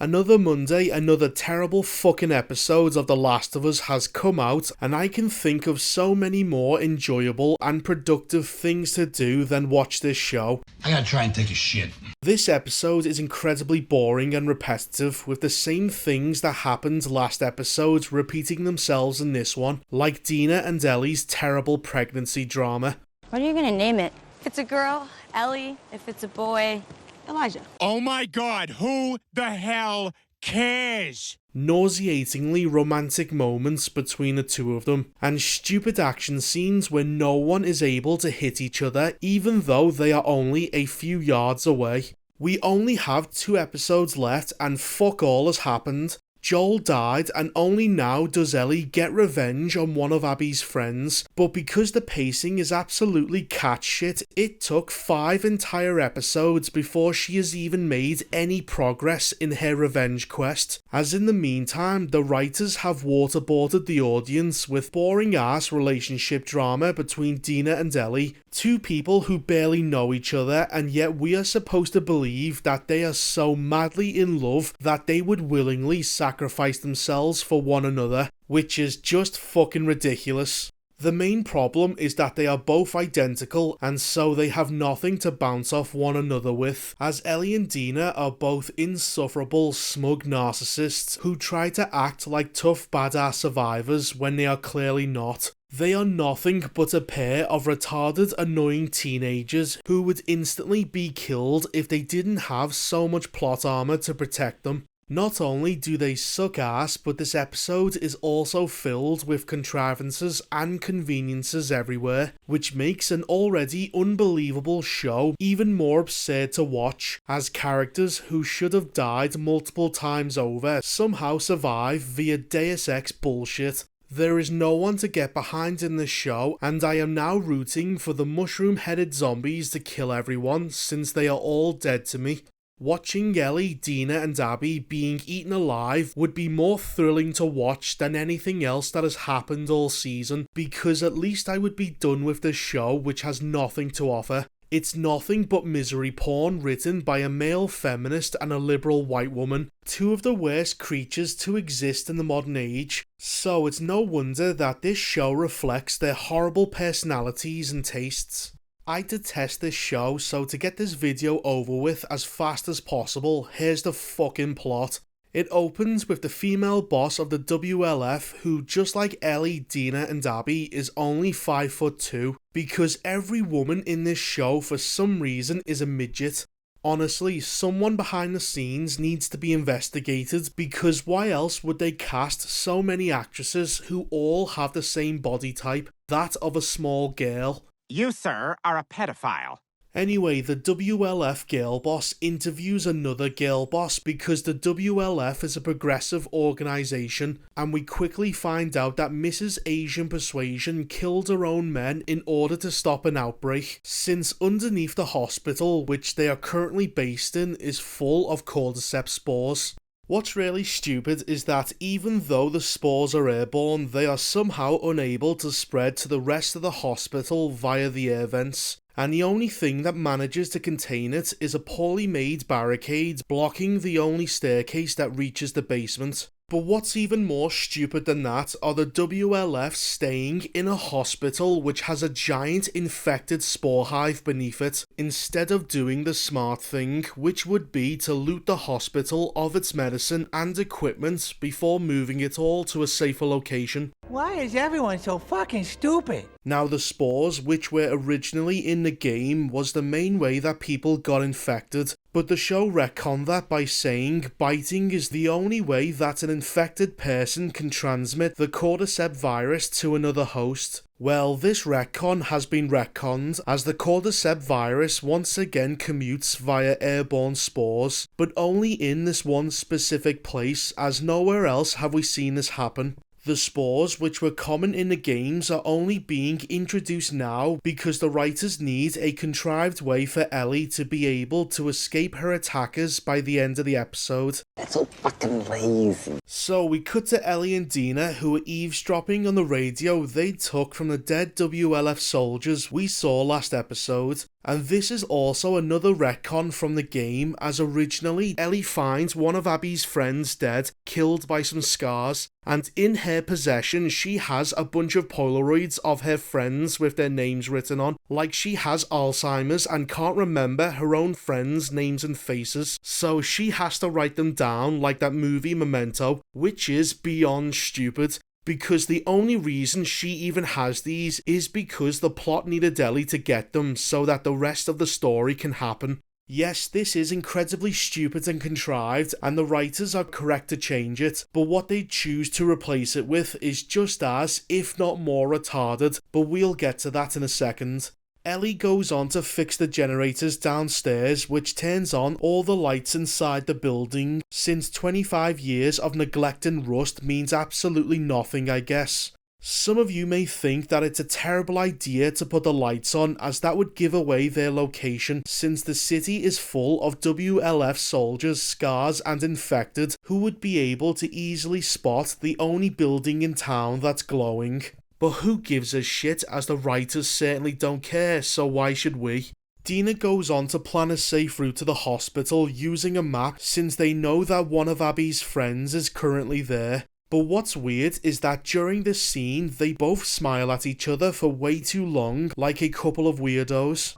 Another Monday, another terrible fucking episode of The Last of Us has come out, and I can think of so many more enjoyable and productive things to do than watch this show. I gotta try and take a shit. This episode is incredibly boring and repetitive, with the same things that happened last episode repeating themselves in this one, like Dina and Ellie's terrible pregnancy drama. What are you gonna name it? If it's a girl, Ellie. If it's a boy, Elijah. Oh my God, who the hell cares? Nauseatingly romantic moments between the two of them, and stupid action scenes where no one is able to hit each other even though they are only a few yards away. We only have 2 episodes left and fuck all has happened. Joel died, and only now does Ellie get revenge on one of Abby's friends, but because the pacing is absolutely cat shit, it took 5 entire episodes before she has even made any progress in her revenge quest, as in the meantime the writers have waterboarded the audience with boring ass relationship drama between Dina and Ellie, 2 people who barely know each other, and yet we are supposed to believe that they are so madly in love that they would willingly sacrifice themselves for one another, which is just fucking ridiculous. The main problem is that they are both identical, and so they have nothing to bounce off one another with, as Ellie and Dina are both insufferable, smug narcissists who try to act like tough badass survivors when they are clearly not. They are nothing but a pair of retarded, annoying teenagers who would instantly be killed if they didn't have so much plot armor to protect them. Not only do they suck ass, but this episode is also filled with contrivances and conveniences everywhere, which makes an already unbelievable show even more absurd to watch, as characters who should have died multiple times over somehow survive via Deus Ex bullshit. There is no one to get behind in this show, and I am now rooting for the mushroom-headed zombies to kill everyone since they are all dead to me. Watching Ellie, Dina and Abby being eaten alive would be more thrilling to watch than anything else that has happened all season, because at least I would be done with this show which has nothing to offer. It's nothing but misery porn written by a male feminist and a liberal white woman, 2 of the worst creatures to exist in the modern age, so it's no wonder that this show reflects their horrible personalities and tastes. I detest this show, so to get this video over with as fast as possible, here's the fucking plot. It opens with the female boss of the WLF who, just like Ellie, Dina and Abby, is only 5'2", because every woman in this show for some reason is a midget. Honestly, someone behind the scenes needs to be investigated, because why else would they cast so many actresses who all have the same body type, that of a small girl? You, sir, are a pedophile. Anyway, the WLF girl boss interviews another girl boss because the WLF is a progressive organisation, and we quickly find out that Mrs. Asian Persuasion killed her own men in order to stop an outbreak, since underneath the hospital which they are currently based in is full of cordyceps spores. What's really stupid is that even though the spores are airborne, they are somehow unable to spread to the rest of the hospital via the air vents, and the only thing that manages to contain it is a poorly made barricade blocking the only staircase that reaches the basement. But what's even more stupid than that are the WLF staying in a hospital which has a giant infected spore hive beneath it, instead of doing the smart thing, which would be to loot the hospital of its medicine and equipment before moving it all to a safer location. Why is everyone so fucking stupid? Now, the spores, which were originally in the game, was the main way that people got infected, but the show retconned that by saying biting is the only way that an infected person can transmit the cordyceps virus to another host. Well, this retcon has been retconned, as the cordyceps virus once again commutes via airborne spores, but only in this one specific place, as nowhere else have we seen this happen. The spores, which were common in the games, are only being introduced now because the writers need a contrived way for Ellie to be able to escape her attackers by the end of the episode. That's so fucking lazy. So we cut to Ellie and Dina, who are eavesdropping on the radio they took from the dead WLF soldiers we saw last episode. And this is also another retcon from the game, as originally Ellie finds one of Abby's friends dead, killed by some scars, and in her possession she has a bunch of Polaroids of her friends with their names written on, like she has Alzheimer's and can't remember her own friends' names and faces, so she has to write them down like that movie Memento, which is beyond stupid. Because the only reason she even has these is because the plot needed Ellie to get them so that the rest of the story can happen. Yes, this is incredibly stupid and contrived, and the writers are correct to change it, but what they choose to replace it with is just as, if not more, retarded, but we'll get to that in a second. Ellie goes on to fix the generators downstairs, which turns on all the lights inside the building, since 25 years of neglect and rust means absolutely nothing, I guess. Some of you may think that it's a terrible idea to put the lights on, as that would give away their location, since the city is full of WLF soldiers, scars and infected, who would be able to easily spot the only building in town that's glowing. But who gives a shit, as the writers certainly don't care, so why should we? Dina goes on to plan a safe route to the hospital using a map, since they know that one of Abby's friends is currently there. But what's weird is that during this scene they both smile at each other for way too long, like a couple of weirdos.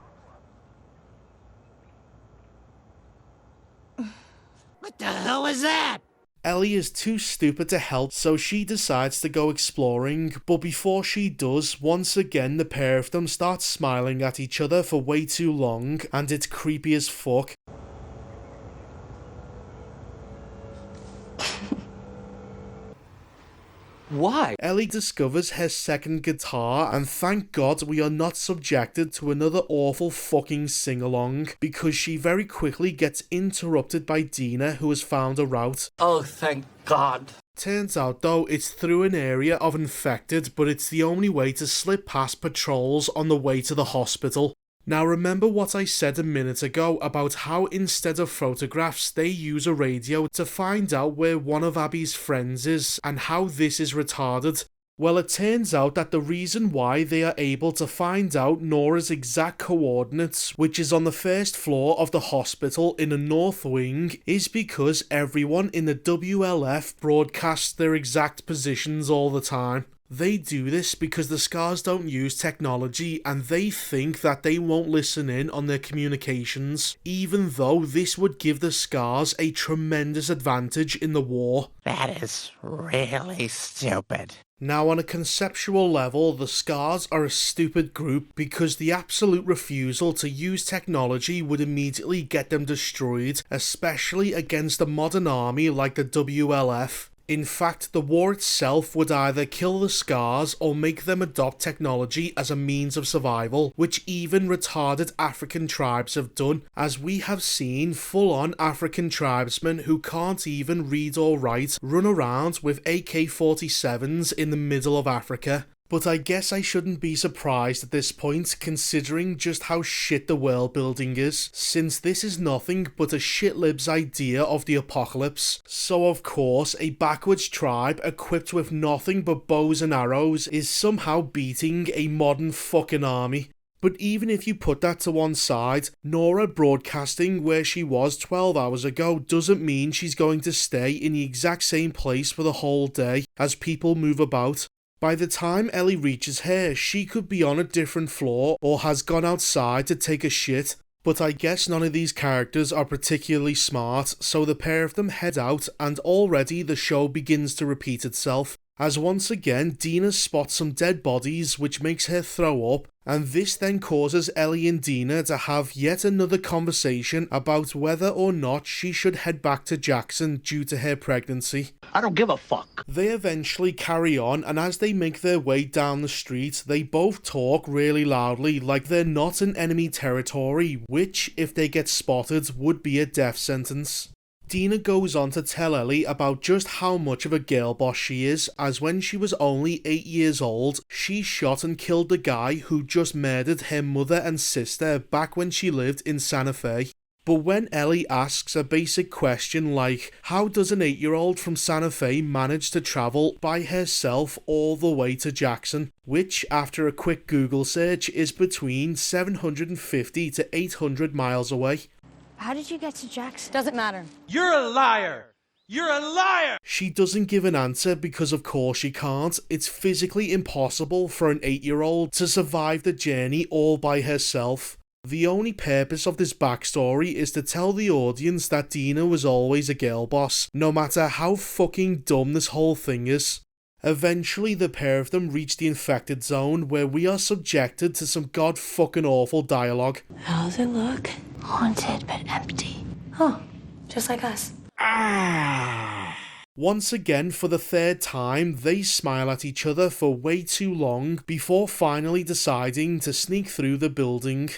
What the hell was that? Ellie is too stupid to help, so she decides to go exploring, but before she does, once again the pair of them start smiling at each other for way too long, and it's creepy as fuck. Why? Ellie discovers her second guitar, and thank God we are not subjected to another awful fucking sing-along, because she very quickly gets interrupted by Dina, who has found a route. Oh, thank God. Turns out though, it's through an area of infected, but it's the only way to slip past patrols on the way to the hospital. Now remember what I said a minute ago about how instead of photographs they use a radio to find out where one of Abby's friends is and how this is retarded? Well, it turns out that the reason why they are able to find out Nora's exact coordinates, which is on the first floor of the hospital in the north wing, is because everyone in the WLF broadcasts their exact positions all the time. They do this because the Scars don't use technology and they think that they won't listen in on their communications, even though this would give the Scars a tremendous advantage in the war. That is really stupid. Now, on a conceptual level, the Scars are a stupid group because the absolute refusal to use technology would immediately get them destroyed, especially against a modern army like the WLF. In fact, the war itself would either kill the Scars or make them adopt technology as a means of survival, which even retarded African tribes have done, as we have seen full-on African tribesmen who can't even read or write run around with AK-47s in the middle of Africa. But I guess I shouldn't be surprised at this point, considering just how shit the world building is, since this is nothing but a shitlib's idea of the apocalypse. So of course, a backwards tribe equipped with nothing but bows and arrows is somehow beating a modern fucking army. But even if you put that to one side, Nora broadcasting where she was 12 hours ago doesn't mean she's going to stay in the exact same place for the whole day as people move about. By the time Ellie reaches her, she could be on a different floor or has gone outside to take a shit. But I guess none of these characters are particularly smart, so the pair of them head out and already the show begins to repeat itself. As once again Dina spots some dead bodies which makes her throw up, and this then causes Ellie and Dina to have yet another conversation about whether or not she should head back to Jackson due to her pregnancy. I don't give a fuck. They eventually carry on, and as they make their way down the street, they both talk really loudly like they're not in enemy territory, which, if they get spotted, would be a death sentence. Dina goes on to tell Ellie about just how much of a girl boss she is, as when she was only 8 years old, she shot and killed the guy who just murdered her mother and sister back when she lived in Santa Fe. But when Ellie asks a basic question like, how does an 8-year-old from Santa Fe manage to travel by herself all the way to Jackson, which after a quick Google search is between 750 to 800 miles away? How did you get to Jackson? Doesn't matter. You're a liar! You're a liar! She doesn't give an answer because of course she can't. It's physically impossible for an 8-year-old to survive the journey all by herself. The only purpose of this backstory is to tell the audience that Dina was always a girl boss, no matter how fucking dumb this whole thing is. Eventually, the pair of them reach the infected zone where we are subjected to some god-fucking awful dialogue. How does it look? Haunted but empty. Oh, just like us. Once again, for the third time, they smile at each other for way too long before finally deciding to sneak through the building.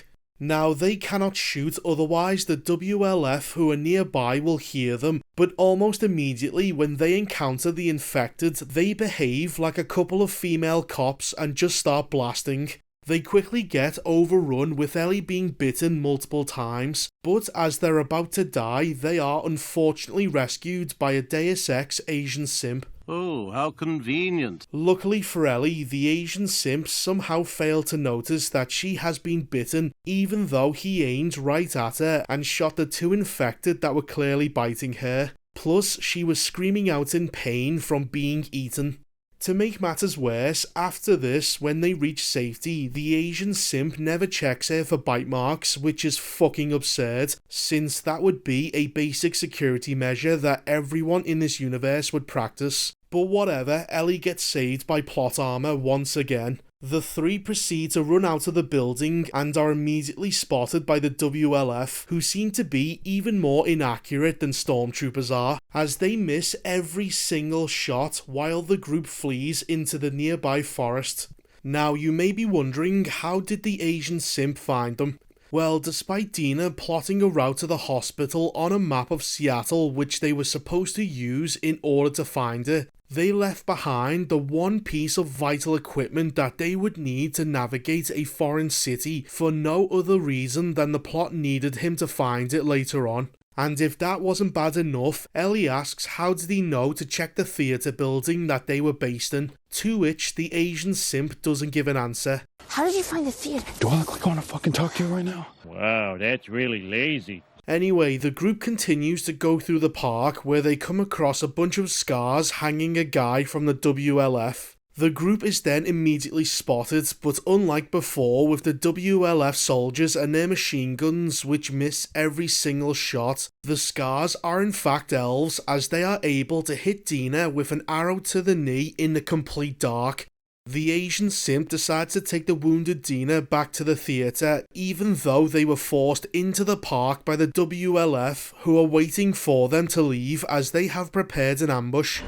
Now, they cannot shoot, otherwise the WLF who are nearby will hear them, but almost immediately when they encounter the infected, they behave like a couple of female cops and just start blasting. They quickly get overrun with Ellie being bitten multiple times, but as they're about to die, they are unfortunately rescued by a Deus Ex Asian simp. Oh, how convenient. Luckily for Ellie, the Asian simp somehow failed to notice that she has been bitten, even though he aimed right at her and shot the 2 infected that were clearly biting her. Plus, she was screaming out in pain from being eaten. To make matters worse, after this, when they reach safety, the Asian simp never checks her for bite marks, which is fucking absurd, since that would be a basic security measure that everyone in this universe would practice. But whatever, Ellie gets saved by plot armor once again. The 3 proceed to run out of the building and are immediately spotted by the WLF, who seem to be even more inaccurate than stormtroopers are, as they miss every single shot while the group flees into the nearby forest. Now, you may be wondering, how did the Asian simp find them? Well, despite Dina plotting a route to the hospital on a map of Seattle which they were supposed to use in order to find it, they left behind the one piece of vital equipment that they would need to navigate a foreign city for no other reason than the plot needed him to find it later on. And if that wasn't bad enough, Ellie asks how did he know to check the theatre building that they were based in, to which the Asian simp doesn't give an answer. How did you find the theater? Do I look like I want to fucking talk to you right now? Wow, that's really lazy. Anyway, the group continues to go through the park where they come across a bunch of scars hanging a guy from the WLF. The group is then immediately spotted, but unlike before with the WLF soldiers and their machine guns which miss every single shot, the scars are in fact elves as they are able to hit Dina with an arrow to the knee in the complete dark. The Asian simp decides to take the wounded Dina back to the theatre, even though they were forced into the park by the WLF, who are waiting for them to leave as they have prepared an ambush.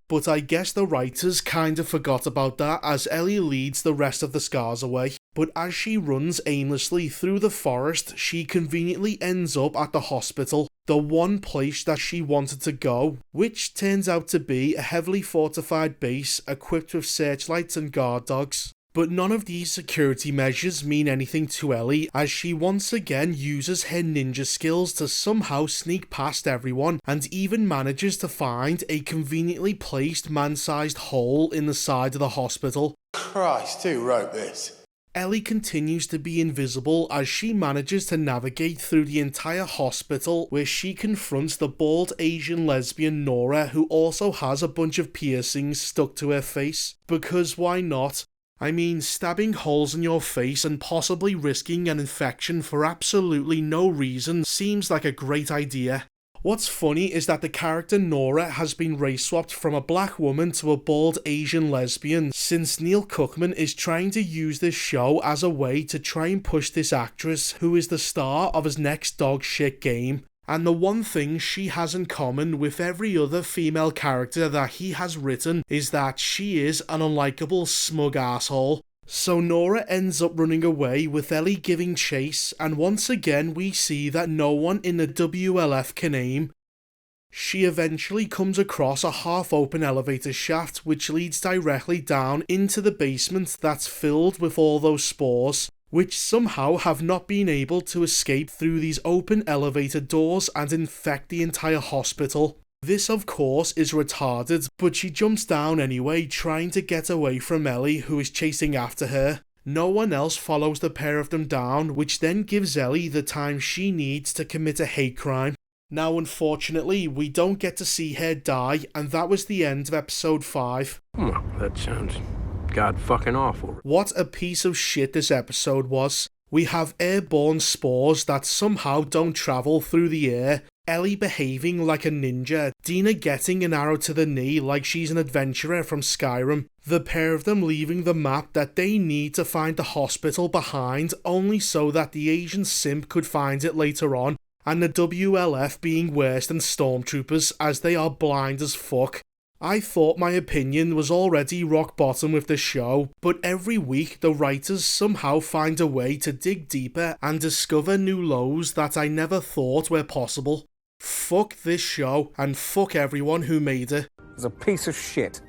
But I guess the writers kinda forgot about that as Ellie leads the rest of the scars away. But as she runs aimlessly through the forest, she conveniently ends up at the hospital, the one place that she wanted to go, which turns out to be a heavily fortified base equipped with searchlights and guard dogs. But none of these security measures mean anything to Ellie, as she once again uses her ninja skills to somehow sneak past everyone and even manages to find a conveniently placed man-sized hole in the side of the hospital. Christ, who wrote this? Ellie continues to be invisible as she manages to navigate through the entire hospital where she confronts the bald Asian lesbian Nora, who also has a bunch of piercings stuck to her face. Because why not? I mean, stabbing holes in your face and possibly risking an infection for absolutely no reason seems like a great idea. What's funny is that the character Nora has been race swapped from a black woman to a bald Asian lesbian, since Neil Cookman is trying to use this show as a way to try and push this actress, who is the star of his next dog shit game. And the one thing she has in common with every other female character that he has written is that she is an unlikable, smug asshole. So Nora ends up running away with Ellie giving chase, and once again we see that no one in the WLF can aim. She eventually comes across a half-open elevator shaft which leads directly down into the basement that's filled with all those spores, which somehow have not been able to escape through these open elevator doors and infect the entire hospital. This of course is retarded, but she jumps down anyway, trying to get away from Ellie, who is chasing after her. No one else follows the pair of them down, which then gives Ellie the time she needs to commit a hate crime. Now unfortunately, we don't get to see her die, and that was the end of episode 5. Well, that sounds god-fucking awful. What a piece of shit this episode was. We have airborne spores that somehow don't travel through the air, Ellie behaving like a ninja, Dina getting an arrow to the knee like she's an adventurer from Skyrim, the pair of them leaving the map that they need to find the hospital behind only so that the Asian simp could find it later on, and the WLF being worse than stormtroopers as they are blind as fuck. I thought my opinion was already rock bottom with the show, but every week the writers somehow find a way to dig deeper and discover new lows that I never thought were possible. Fuck this show, and fuck everyone who made it. It's a piece of shit.